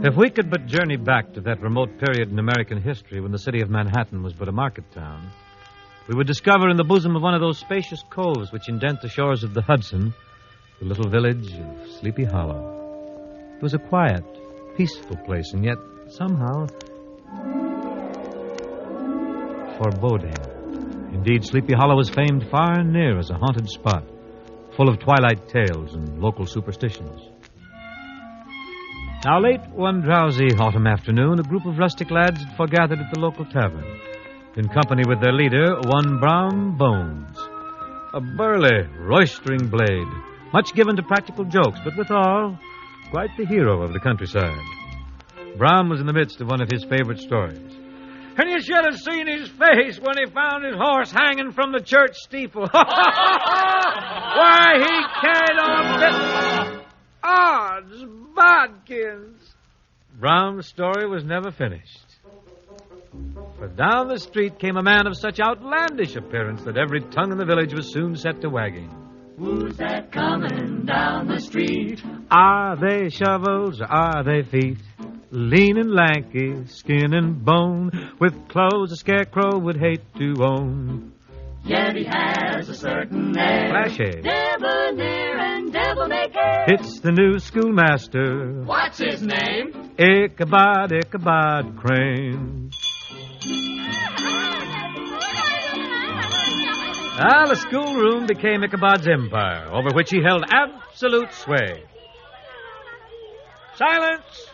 If we could but journey back to that remote period in American history when the city of Manhattan was but a market town, we would discover in the bosom of one of those spacious coves which indent the shores of the Hudson the little village of Sleepy Hollow. It was a quiet, peaceful place, and yet somehow foreboding. Indeed, Sleepy Hollow was famed far and near as a haunted spot, full of twilight tales and local superstitions. Now, late one drowsy autumn afternoon, a group of rustic lads had foregathered at the local tavern, in company with their leader, one Brom Bones, a burly, roistering blade, much given to practical jokes, but withal, quite the hero of the countryside. Brom was in the midst of one of his favorite stories. And you should have seen his face when he found his horse hanging from the church steeple. Why, he carried on odds bodkins. Brom's story was never finished. For down the street came a man of such outlandish appearance that every tongue in the village was soon set to wagging. Who's that coming down the street? Are they shovels or are they feet? Lean and lanky, skin and bone, with clothes a scarecrow would hate to own. Yet he has a certain air, flashy, debonair and devil-may-care. It's the new schoolmaster. What's his name? Ichabod Crane. The schoolroom became Ichabod's empire, over which he held absolute sway. Silence!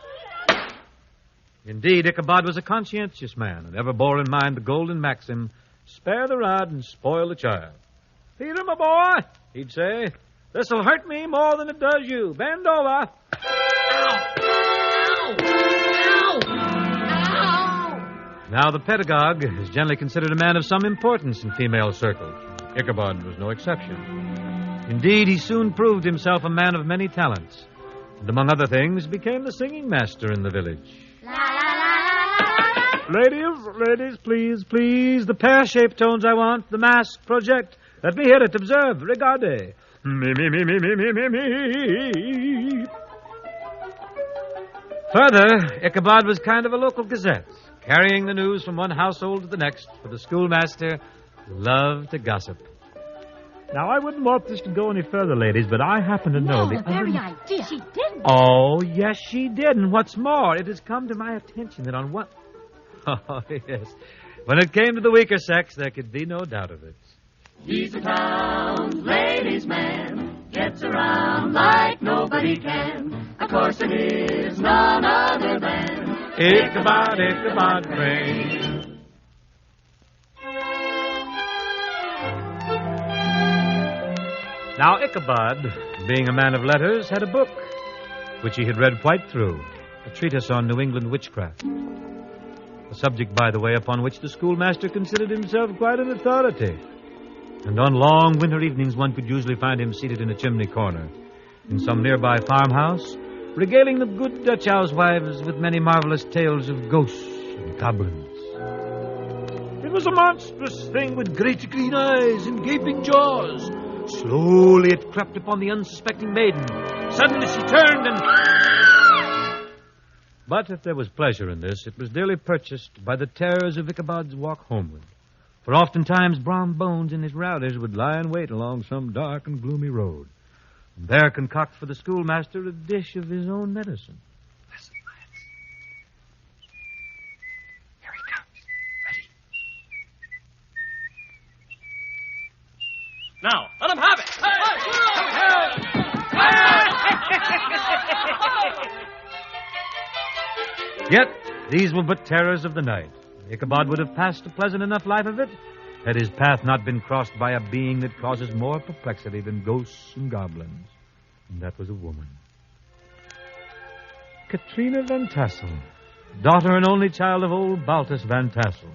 Indeed, Ichabod was a conscientious man and ever bore in mind the golden maxim, spare the rod and spoil the child. Peter, my boy, he'd say, this'll hurt me more than it does you. Bend over. Now, the pedagogue is generally considered a man of some importance in female circles. Ichabod was no exception. Indeed, he soon proved himself a man of many talents, and among other things, became the singing master in the village. Ladies, please, the pear-shaped tones I want, the mask project. Let me hear it, observe, regardez. Me. Further, Ichabod was kind of a local gazette, carrying the news from one household to the next, for the schoolmaster loved to gossip. Now, I wouldn't want this to go any further, ladies, but I happen to know the very idea. She didn't. Oh, yes, she did. And what's more, it has come to my attention that on what... Oh, yes. When it came to the weaker sex, there could be no doubt of it. He's a town ladies' man, gets around like nobody can. Of course it is none other than Ichabod Crane. Now, Ichabod, being a man of letters, had a book, which he had read quite through, a treatise on New England witchcraft. A subject, by the way, upon which the schoolmaster considered himself quite an authority. And on long winter evenings, one could usually find him seated in a chimney corner in some nearby farmhouse, regaling the good Dutch housewives with many marvelous tales of ghosts and goblins. It was a monstrous thing with great green eyes and gaping jaws. Slowly it crept upon the unsuspecting maiden. Suddenly she turned and... But if there was pleasure in this, it was dearly purchased by the terrors of Ichabod's walk homeward. For oftentimes Brom Bones and his routers would lie in wait along some dark and gloomy road, and there concoct for the schoolmaster a dish of his own medicine. Listen, lads. Here he comes. Ready? Now, let him have it. Yet, these were but terrors of the night. Ichabod would have passed a pleasant enough life of it had his path not been crossed by a being that causes more perplexity than ghosts and goblins. And that was a woman. Katrina Van Tassel, daughter and only child of old Baltus Van Tassel,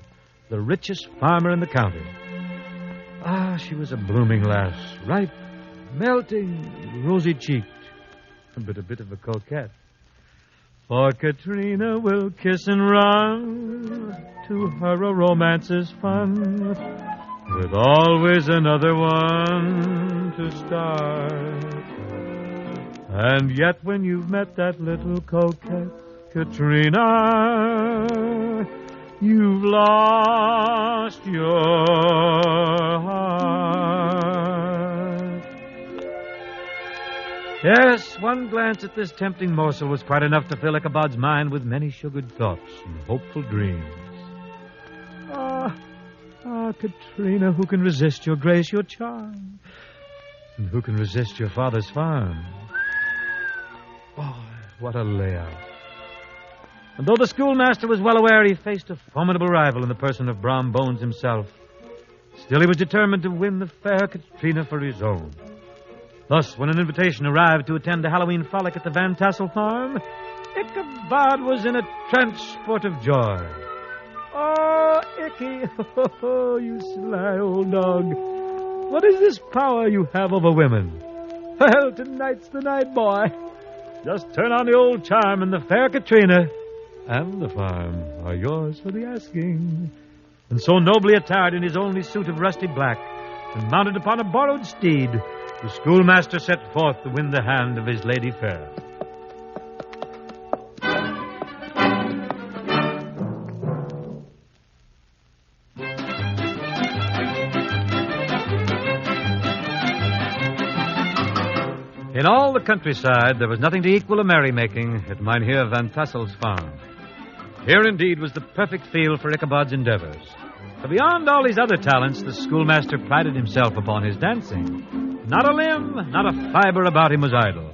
the richest farmer in the county. She was a blooming lass, ripe, melting, rosy-cheeked, but a bit of a coquette. For Katrina will kiss and run, to her a romance is fun, with always another one to start. And yet when you've met that little coquette, Katrina, you've lost your heart. Yes, one glance at this tempting morsel was quite enough to fill Ichabod's mind with many sugared thoughts and hopeful dreams. Katrina, who can resist your grace, your charm? And who can resist your father's farm? Oh, what a layout. And though the schoolmaster was well aware he faced a formidable rival in the person of Brom Bones himself, still he was determined to win the fair Katrina for his own. Thus, when an invitation arrived to attend a Halloween frolic at the Van Tassel farm, Ichabod was in a transport of joy. Oh, Icky, you sly old dog. What is this power you have over women? Well, tonight's the night, boy. Just turn on the old charm and the fair Katrina and the farm are yours for the asking. And so nobly attired in his only suit of rusty black and mounted upon a borrowed steed, the schoolmaster set forth to win the hand of his lady fair. In all the countryside, there was nothing to equal a merrymaking at Mynheer Van Tassel's farm. Here, indeed, was the perfect field for Ichabod's endeavors. For beyond all his other talents, the schoolmaster prided himself upon his dancing. Not a limb, not a fiber about him was idle.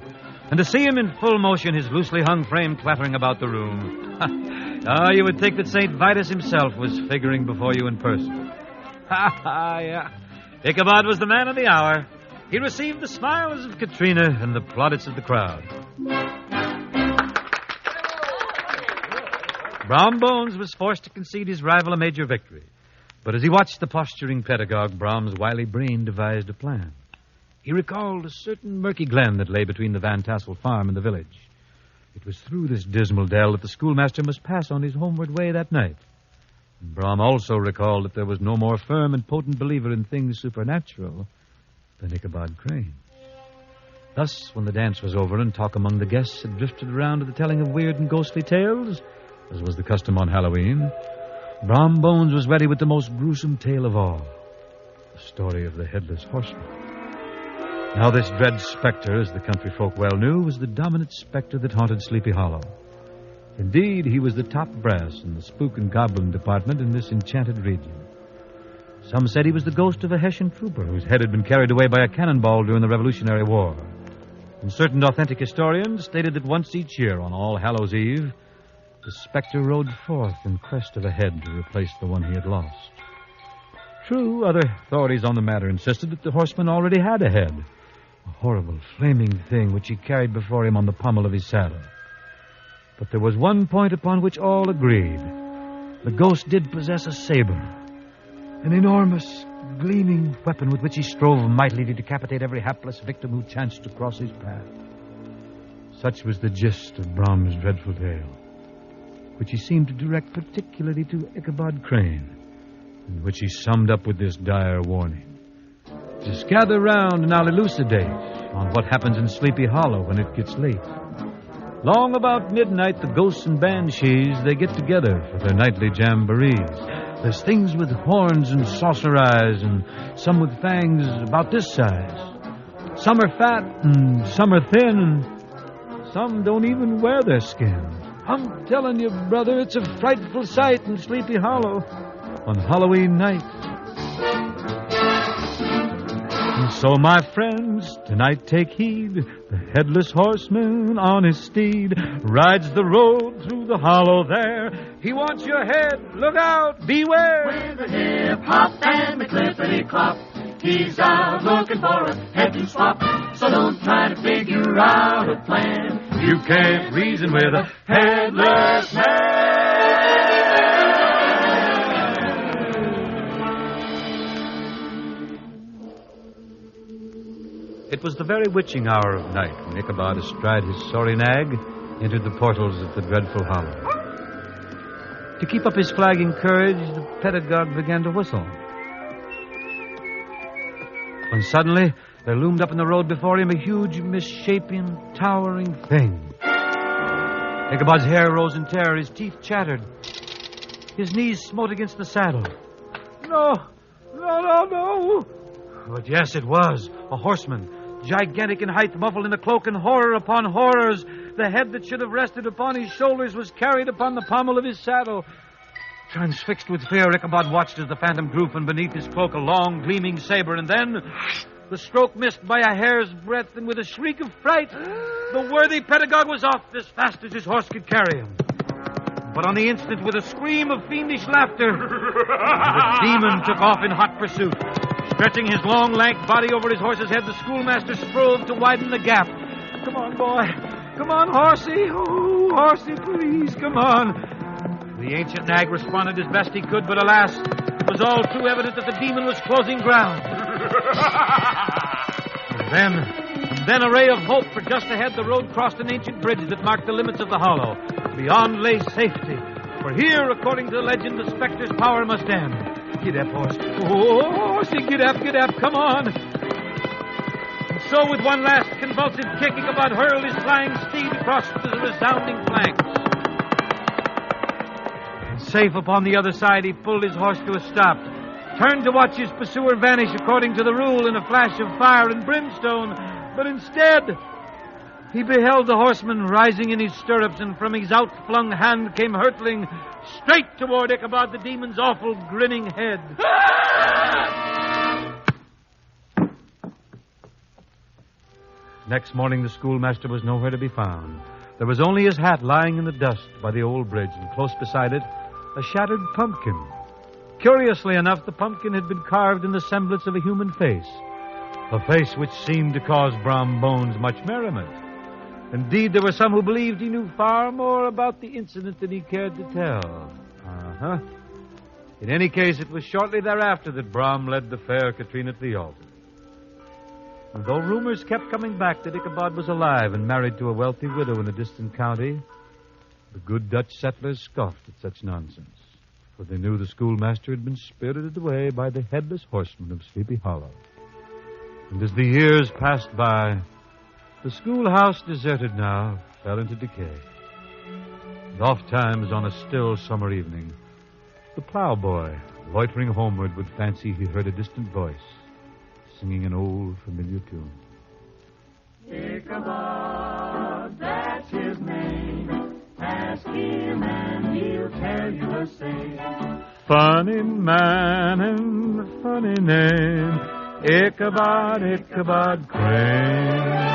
And to see him in full motion, his loosely hung frame clattering about the room, you would think that St. Vitus himself was figuring before you in person. Yeah. Ichabod was the man of the hour. He received the smiles of Katrina and the plaudits of the crowd. Brom Bones was forced to concede his rival a major victory. But as he watched the posturing pedagogue, Brom's wily brain devised a plan. He recalled a certain murky glen that lay between the Van Tassel farm and the village. It was through this dismal dell that the schoolmaster must pass on his homeward way that night. And Brom also recalled that there was no more firm and potent believer in things supernatural than Ichabod Crane. Thus, when the dance was over and talk among the guests had drifted around to the telling of weird and ghostly tales, as was the custom on Halloween, Brom Bones was ready with the most gruesome tale of all, the story of the Headless Horseman. Now this dread specter, as the country folk well knew, was the dominant specter that haunted Sleepy Hollow. Indeed, he was the top brass in the spook and goblin department in this enchanted region. Some said he was the ghost of a Hessian trooper whose head had been carried away by a cannonball during the Revolutionary War. And certain authentic historians stated that once each year, on All Hallows' Eve, the specter rode forth in quest of a head to replace the one he had lost. True, other authorities on the matter insisted that the horseman already had a head, a horrible, flaming thing which he carried before him on the pommel of his saddle. But there was one point upon which all agreed. The ghost did possess a saber, an enormous, gleaming weapon with which he strove mightily to decapitate every hapless victim who chanced to cross his path. Such was the gist of Brom's dreadful tale, which he seemed to direct particularly to Ichabod Crane, and which he summed up with this dire warning. Just gather round and I'll elucidate on what happens in Sleepy Hollow when it gets late. Long about midnight, the ghosts and banshees, they get together for their nightly jamborees. There's things with horns and saucer eyes, and some with fangs about this size. Some are fat, and some are thin, and some don't even wear their skin. I'm telling you, brother, it's a frightful sight in Sleepy Hollow on Halloween night. And so, my friends, tonight take heed. The Headless Horseman on his steed rides the road through the hollow there. He wants your head. Look out, beware. With a hip-hop and a clippity-clop, he's out looking for a head to swap. So don't try to figure out a plan. You can't reason with a headless man. It was the very witching hour of night when Ichabod, astride his sorry nag, entered the portals of the dreadful hollow. To keep up his flagging courage, the pedagogue began to whistle. When suddenly, there loomed up in the road before him a huge, misshapen, towering thing. Ichabod's hair rose in terror. His teeth chattered. His knees smote against the saddle. No. But yes, it was. A horseman. Gigantic in height, muffled in a cloak, and horror upon horrors. The head that should have rested upon his shoulders was carried upon the pommel of his saddle. Transfixed with fear, Ichabod watched as the phantom drew from beneath his cloak a long, gleaming saber, and then the stroke missed by a hair's breadth, and with a shriek of fright, the worthy pedagogue was off as fast as his horse could carry him. But on the instant, with a scream of fiendish laughter, the demon took off in hot pursuit. Stretching his long, lank body over his horse's head, the schoolmaster strove to widen the gap. Come on, boy. Come on, horsey. Oh, horsey, please, come on. The ancient nag responded as best he could, but alas, it was all too evident that the demon was closing ground. And then a ray of hope, for just ahead the road crossed an ancient bridge that marked the limits of the hollow. Beyond lay safety, for here, according to the legend, the specter's power must end. Get up, horse. Oh, horsey, get up, come on. And so, with one last convulsive kick, Ichabod hurled his flying steed across the resounding flanks. And safe upon the other side, he pulled his horse to a stop, turned to watch his pursuer vanish according to the rule in a flash of fire and brimstone, but instead he beheld the horseman rising in his stirrups, and from his outflung hand came hurtling straight toward Ichabod the demon's awful grinning head. Next morning the schoolmaster was nowhere to be found. There was only his hat lying in the dust by the old bridge, and close beside it a shattered pumpkin. Curiously enough, the pumpkin had been carved in the semblance of a human face, a face which seemed to cause Brom Bones much merriment. Indeed, there were some who believed he knew far more about the incident than he cared to tell. In any case, it was shortly thereafter that Brom led the fair Katrina to the altar. And though rumors kept coming back that Ichabod was alive and married to a wealthy widow in a distant county, the good Dutch settlers scoffed at such nonsense, for they knew the schoolmaster had been spirited away by the headless horseman of Sleepy Hollow. And as the years passed by, the schoolhouse, deserted now, fell into decay. And oft-times on a still summer evening, the plowboy, loitering homeward, would fancy he heard a distant voice singing an old familiar tune. Ichabod, that's his name. Ask him and he'll tell you the same. Funny man and funny name, Ichabod, Ichabod Crane.